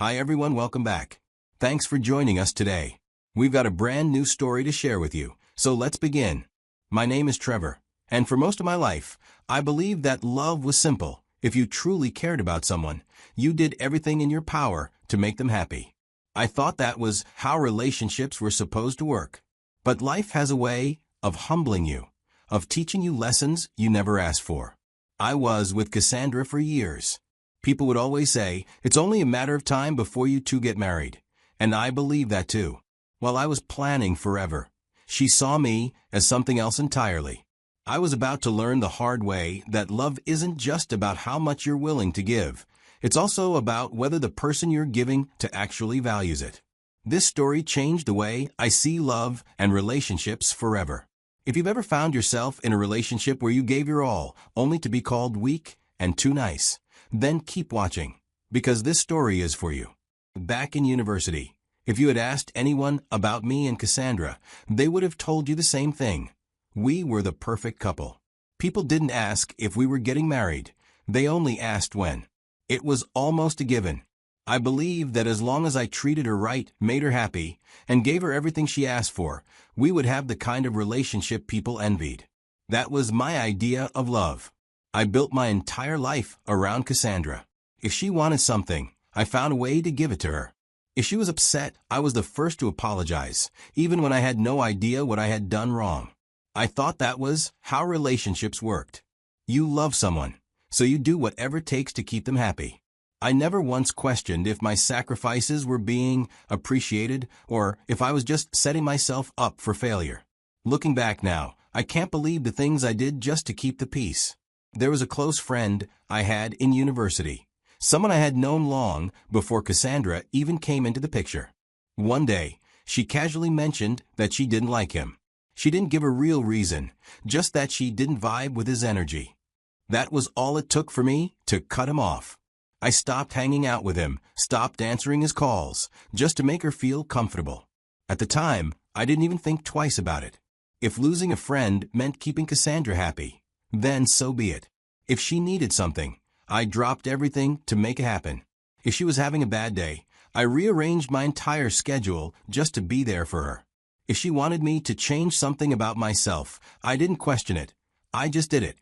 Hi everyone, welcome back. Thanks for joining us today. We've got a brand new story to share with you, so let's begin. My name is Trevor, and for most of my life, I believed that love was simple. If you truly cared about someone, you did everything in your power to make them happy. I thought that was how relationships were supposed to work. But life has a way of humbling you, of teaching you lessons you never asked for. I was with Cassandra for years. People would always say, it's only a matter of time before you two get married. And I believe that too. While I was planning forever, she saw me as something else entirely. I was about to learn the hard way that love isn't just about how much you're willing to give. It's also about whether the person you're giving to actually values it. This story changed the way I see love and relationships forever. If you've ever found yourself in a relationship where you gave your all, only to be called weak and too nice, then keep watching, because this story is for you. Back in university, if you had asked anyone about me and Cassandra, they would have told you the same thing. We were the perfect couple. People didn't ask if we were getting married. They only asked when. It was almost a given. I believed that as long as I treated her right, made her happy, and gave her everything she asked for, we would have the kind of relationship people envied. That was my idea of love. I built my entire life around Cassandra. If she wanted something, I found a way to give it to her. If she was upset, I was the first to apologize, even when I had no idea what I had done wrong. I thought that was how relationships worked. You love someone, so you do whatever it takes to keep them happy. I never once questioned if my sacrifices were being appreciated or if I was just setting myself up for failure. Looking back now, I can't believe the things I did just to keep the peace. There was a close friend I had in university, someone I had known long before Cassandra even came into the picture. One day, she casually mentioned that she didn't like him. She didn't give a real reason, just that she didn't vibe with his energy. That was all it took for me to cut him off. I stopped hanging out with him, stopped answering his calls, just to make her feel comfortable. At the time, I didn't even think twice about it. If losing a friend meant keeping Cassandra happy, then so be it. If she needed something, I dropped everything to make it happen. If she was having a bad day, I rearranged my entire schedule just to be there for her. If she wanted me to change something about myself, I didn't question it. I just did it.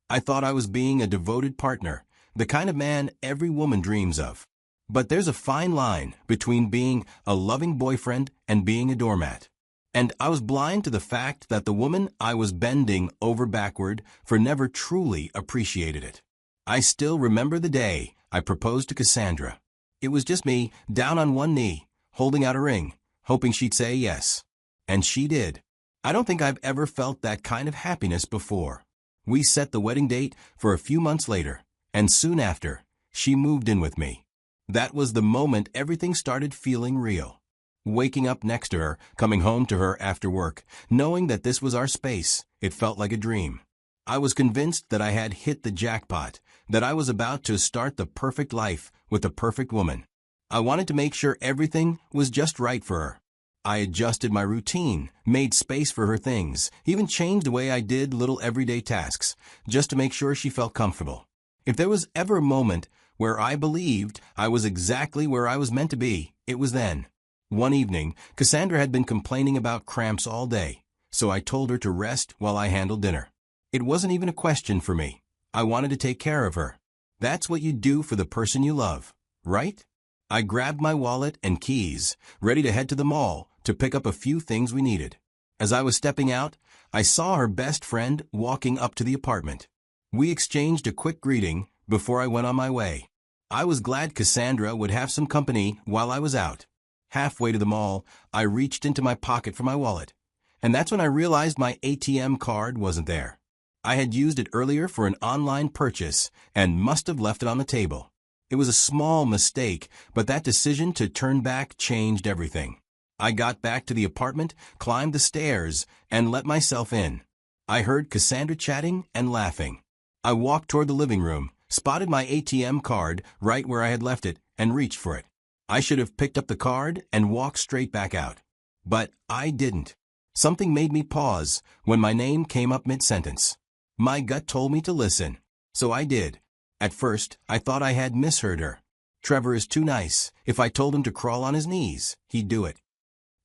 I thought I was being a devoted partner, the kind of man every woman dreams of. But there's a fine line between being a loving boyfriend and being a doormat. And I was blind to the fact that the woman I was bending over backward for never truly appreciated it. I still remember the day I proposed to Cassandra. It was just me, down on one knee, holding out a ring, hoping she'd say yes. And she did. I don't think I've ever felt that kind of happiness before. We set the wedding date for a few months later, and soon after, she moved in with me. That was the moment everything started feeling real. Waking up next to her, coming home to her after work, knowing that this was our space, it felt like a dream. I was convinced that I had hit the jackpot, that I was about to start the perfect life with the perfect woman. I wanted to make sure everything was just right for her. I adjusted my routine, made space for her things, even changed the way I did little everyday tasks, just to make sure she felt comfortable. If there was ever a moment where I believed I was exactly where I was meant to be, it was then. One evening, Cassandra had been complaining about cramps all day, so I told her to rest while I handled dinner. It wasn't even a question for me. I wanted to take care of her. That's what you do for the person you love, right? I grabbed my wallet and keys, ready to head to the mall to pick up a few things we needed. As I was stepping out, I saw her best friend walking up to the apartment. We exchanged a quick greeting before I went on my way. I was glad Cassandra would have some company while I was out. Halfway to the mall, I reached into my pocket for my wallet, and that's when I realized my ATM card wasn't there. I had used it earlier for an online purchase and must have left it on the table. It was a small mistake, but that decision to turn back changed everything. I got back to the apartment, climbed the stairs, and let myself in. I heard Cassandra chatting and laughing. I walked toward the living room, spotted my ATM card right where I had left it, and reached for it. I should have picked up the card and walked straight back out. But I didn't. Something made me pause when my name came up mid-sentence. My gut told me to listen, so I did. At first, I thought I had misheard her. Trevor is too nice. If I told him to crawl on his knees, he'd do it.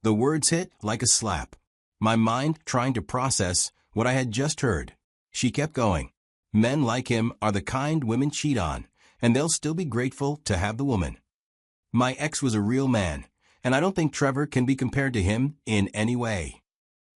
The words hit like a slap. My mind trying to process what I had just heard. She kept going. Men like him are the kind women cheat on, and they'll still be grateful to have the woman. My ex was a real man, and I don't think Trevor can be compared to him in any way.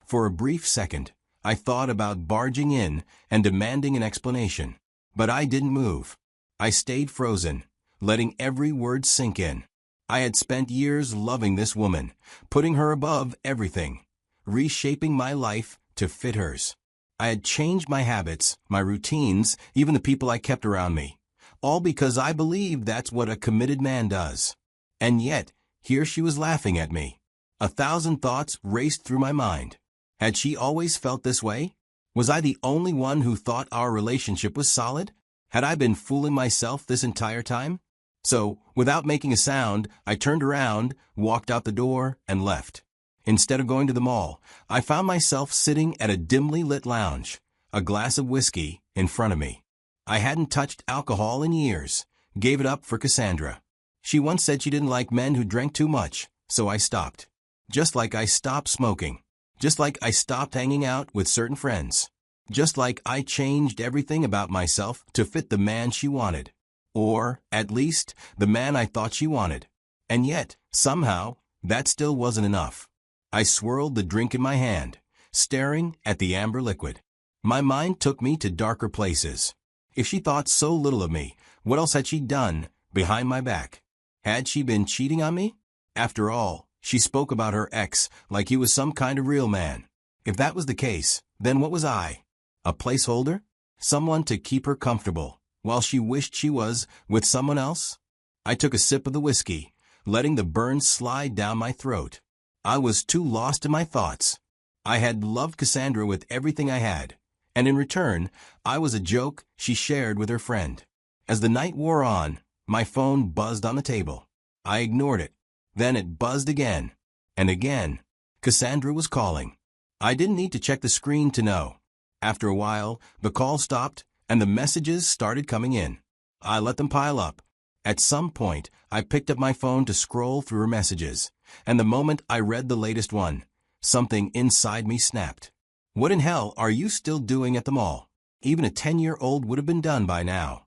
For a brief second, I thought about barging in and demanding an explanation. But I didn't move. I stayed frozen, letting every word sink in. I had spent years loving this woman, putting her above everything, reshaping my life to fit hers. I had changed my habits, my routines, even the people I kept around me, all because I believed that's what a committed man does. And yet, here she was laughing at me. 1,000 thoughts raced through my mind. Had she always felt this way? Was I the only one who thought our relationship was solid? Had I been fooling myself this entire time? So, without making a sound, I turned around, walked out the door, and left. Instead of going to the mall, I found myself sitting at a dimly lit lounge, a glass of whiskey in front of me. I hadn't touched alcohol in years, gave it up for Cassandra. She once said she didn't like men who drank too much, so I stopped. Just like I stopped smoking. Just like I stopped hanging out with certain friends. Just like I changed everything about myself to fit the man she wanted. Or, at least, the man I thought she wanted. And yet, somehow, that still wasn't enough. I swirled the drink in my hand, staring at the amber liquid. My mind took me to darker places. If she thought so little of me, what else had she done behind my back? Had she been cheating on me? After all, she spoke about her ex like he was some kind of real man. If that was the case, then what was I? A placeholder? Someone to keep her comfortable, while she wished she was with someone else? I took a sip of the whiskey, letting the burn slide down my throat. I was too lost in my thoughts. I had loved Cassandra with everything I had, and in return, I was a joke she shared with her friend. As the night wore on, my phone buzzed on the table. I ignored it. Then it buzzed again. And again. Cassandra was calling. I didn't need to check the screen to know. After a while, the call stopped, and the messages started coming in. I let them pile up. At some point, I picked up my phone to scroll through her messages, and the moment I read the latest one, something inside me snapped. What in hell are you still doing at the mall? Even a 10-year-old would have been done by now.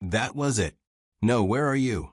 That was it. No, where are you?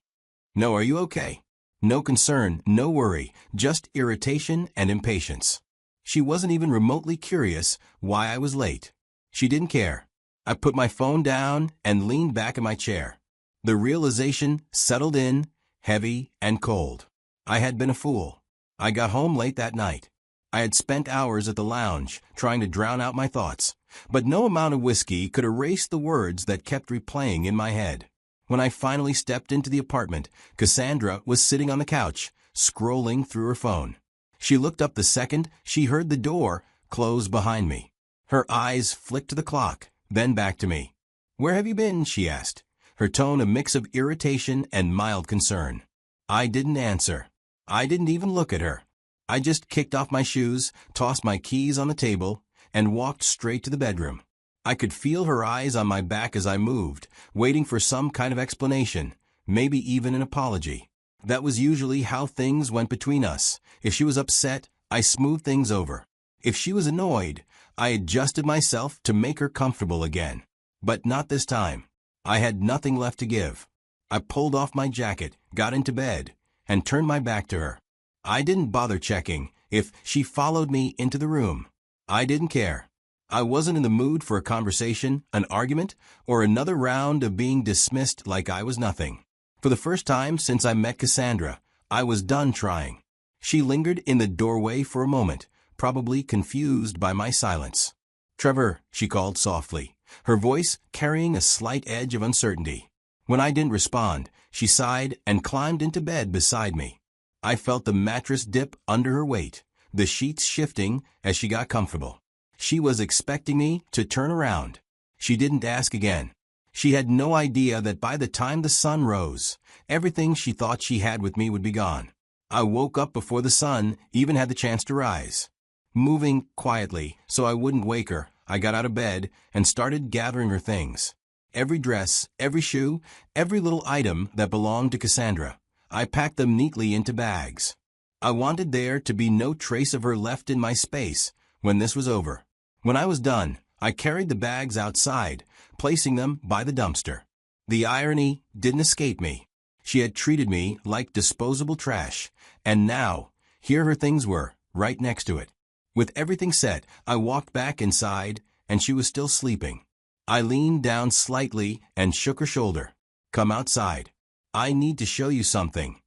No, are you okay? No concern, no worry, just irritation and impatience. She wasn't even remotely curious why I was late. She didn't care. I put my phone down and leaned back in my chair. The realization settled in, heavy and cold. I had been a fool. I got home late that night. I had spent hours at the lounge trying to drown out my thoughts, but no amount of whiskey could erase the words that kept replaying in my head. When I finally stepped into the apartment, Cassandra was sitting on the couch, scrolling through her phone. She looked up the second she heard the door close behind me. Her eyes flicked to the clock, then back to me. "Where have you been?" she asked, her tone a mix of irritation and mild concern. I didn't answer. I didn't even look at her. I just kicked off my shoes, tossed my keys on the table, and walked straight to the bedroom. I could feel her eyes on my back as I moved, waiting for some kind of explanation, maybe even an apology. That was usually how things went between us. If she was upset, I smoothed things over. If she was annoyed, I adjusted myself to make her comfortable again. But not this time. I had nothing left to give. I pulled off my jacket, got into bed, and turned my back to her. I didn't bother checking if she followed me into the room. I didn't care. I wasn't in the mood for a conversation, an argument, or another round of being dismissed like I was nothing. For the first time since I met Cassandra, I was done trying. She lingered in the doorway for a moment, probably confused by my silence. "Trevor," she called softly, her voice carrying a slight edge of uncertainty. When I didn't respond, she sighed and climbed into bed beside me. I felt the mattress dip under her weight, the sheets shifting as she got comfortable. She was expecting me to turn around. She didn't ask again. She had no idea that by the time the sun rose, everything she thought she had with me would be gone. I woke up before the sun even had the chance to rise. Moving quietly so I wouldn't wake her, I got out of bed and started gathering her things. every dress, every shoe, every little item that belonged to Cassandra. I packed them neatly into bags. I wanted there to be no trace of her left in my space when this was over. When I was done, I carried the bags outside, placing them by the dumpster. The irony didn't escape me. She had treated me like disposable trash, and now, here her things were, right next to it. With everything set, I walked back inside, and she was still sleeping. I leaned down slightly and shook her shoulder. "Come outside. I need to show you something."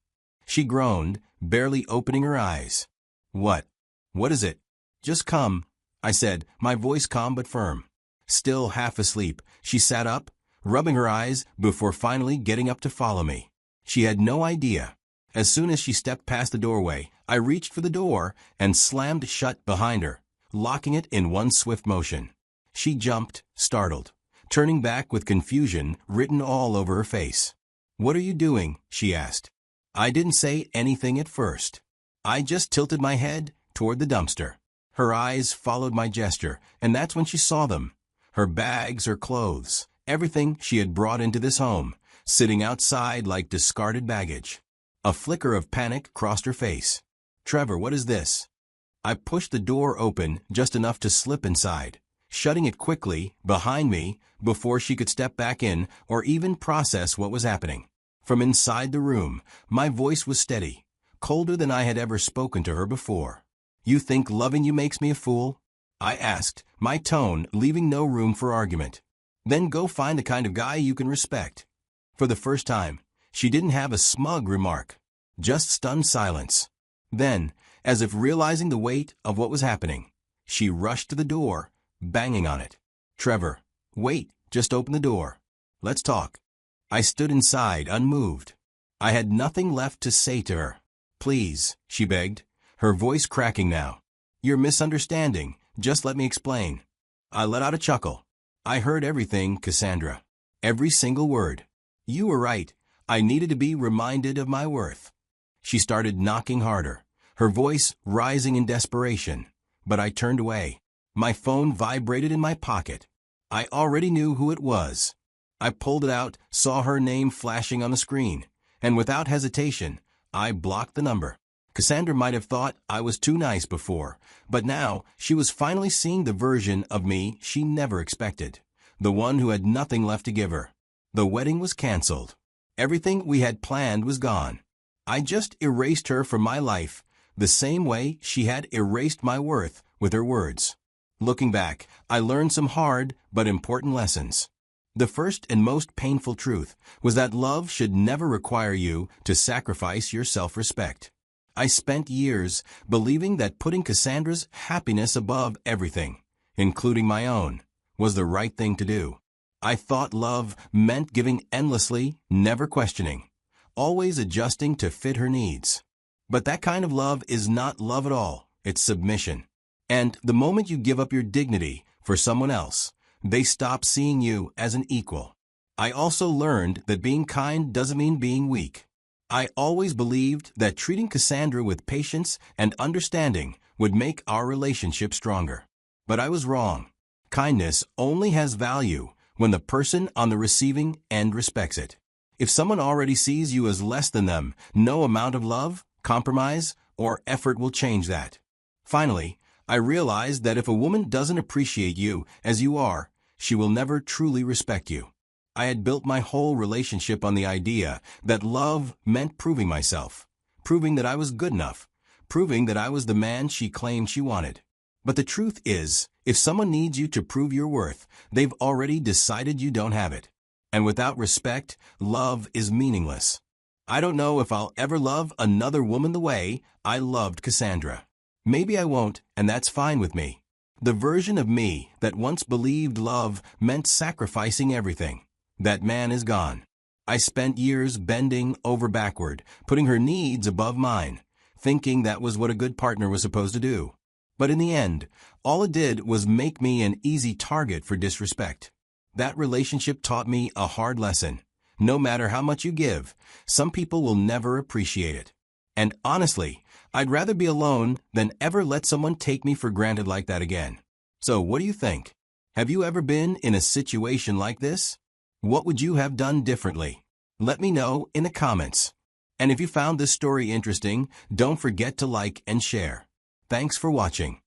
She groaned, barely opening her eyes. "What? What is it?" "Just come," I said, my voice calm but firm. Still half asleep, she sat up, rubbing her eyes before finally getting up to follow me. She had no idea. As soon as she stepped past the doorway, I reached for the door and slammed shut behind her, locking it in one swift motion. She jumped, startled, turning back with confusion written all over her face. "What are you doing?" she asked. I didn't say anything at first. I just tilted my head toward the dumpster. Her eyes followed my gesture, and that's when she saw them. Her bags, her clothes, everything she had brought into this home, sitting outside like discarded baggage. A flicker of panic crossed her face. "Trevor, what is this?" I pushed the door open just enough to slip inside, shutting it quickly behind me before she could step back in or even process what was happening. From inside the room, my voice was steady, colder than I had ever spoken to her before. "You think loving you makes me a fool?" I asked, my tone leaving no room for argument. "Then go find the kind of guy you can respect." For the first time, she didn't have a smug remark, just stunned silence. Then, as if realizing the weight of what was happening, she rushed to the door, banging on it. "Trevor, wait, just open the door. Let's talk." I stood inside, unmoved. I had nothing left to say to her. "Please," she begged, her voice cracking now. "You're misunderstanding. Just let me explain." I let out a chuckle. I heard everything, Cassandra. Every single word. You were right. I needed to be reminded of my worth. She started knocking harder, her voice rising in desperation. But I turned away. My phone vibrated in my pocket. I already knew who it was. I pulled it out, saw her name flashing on the screen, and without hesitation, I blocked the number. Cassandra might have thought I was too nice before, but now she was finally seeing the version of me she never expected, the one who had nothing left to give her. The wedding was canceled. Everything we had planned was gone. I just erased her from my life, the same way she had erased my worth with her words. Looking back, I learned some hard but important lessons. The first and most painful truth was that love should never require you to sacrifice your self-respect. I spent years believing that putting Cassandra's happiness above everything, including my own, was the right thing to do. I thought love meant giving endlessly, never questioning, always adjusting to fit her needs. But that kind of love is not love at all, it's submission. And the moment you give up your dignity for someone else, they stop seeing you as an equal. I also learned that being kind doesn't mean being weak. I always believed that treating Cassandra with patience and understanding would make our relationship stronger. But I was wrong. Kindness only has value when the person on the receiving end respects it. If someone already sees you as less than them, no amount of love, compromise, or effort will change that. Finally, I realized that if a woman doesn't appreciate you as you are, she will never truly respect you. I had built my whole relationship on the idea that love meant proving myself, proving that I was good enough, proving that I was the man she claimed she wanted. But the truth is, if someone needs you to prove your worth, they've already decided you don't have it. And without respect, love is meaningless. I don't know if I'll ever love another woman the way I loved Cassandra. Maybe I won't, and that's fine with me. The version of me that once believed love meant sacrificing everything, that man is gone. I spent years bending over backward, putting her needs above mine, thinking that was what a good partner was supposed to do. But in the end, all it did was make me an easy target for disrespect. That relationship taught me a hard lesson. No matter how much you give, some people will never appreciate it. And honestly, I'd rather be alone than ever let someone take me for granted like that again. So what do you think? Have you ever been in a situation like this? What would you have done differently? Let me know in the comments. And if you found this story interesting, don't forget to like and share. Thanks for watching.